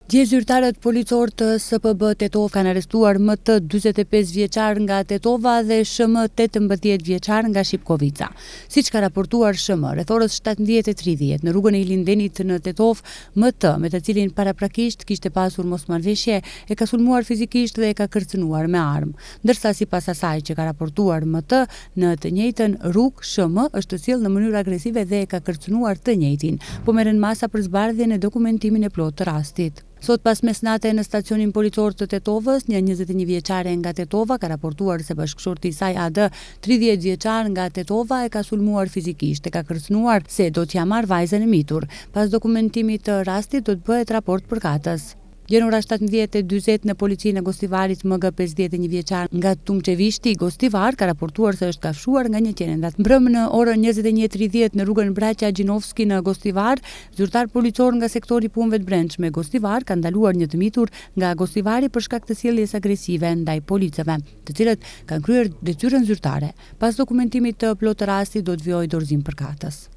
Dje zyrtarët policor të SPB Tetov kanë arrestuar më të 45 vjeçar nga Tetova dhe SHM 18 vjeçar nga Shipkovica. Siç ka raportuar SHM, rreth orës 17:30 në rrugën e Ilindenit në Tetov, MT, me të cilin paraprakisht kishte pasur mosmarrveshje, e ka sulmuar fizikisht dhe e ka kërcënuar me armë. Ndërsa sipas asaj që ka raportuar MT, në të njëjtën rrugë SHM është sjellë në mënyrë agresive dhe e ka kërcënuar të njëjtin, po merren masa për zbardhjen e dokumentimin e plotë të rastit. Sot pas mesnate në stacionin policor të Tetovës, një 21 vjeçare nga Tetova ka raportuar se bashkëshorti i saj AD, 30 vjeçar nga Tetova, e ka sulmuar fizikisht, e ka kërcënuar se do t'ja marrë vajzën e mitur. Pas dokumentimit të rastit do të bëhet raport përkatës. Dje në ora 17:40 në policinë e Gostivarit, MG 51 vjeçar nga Tumçevishti, Gostivar, ka raportuar se është kafshuar nga një qenendat. Mbrëmë në orën 21:30 në rrugën Braqa Gjinovski në Gostivar, zyrtar policor nga sektori punëve të brendshme Gostivar ka ndaluar një të mitur nga Gostivari për shkak të sjelljes agresive ndaj policëve, të cilët kanë kryer detyrën zyrtare. Pas dokumentimit të plotë të rastit do të vijojë dorëzim përkatës.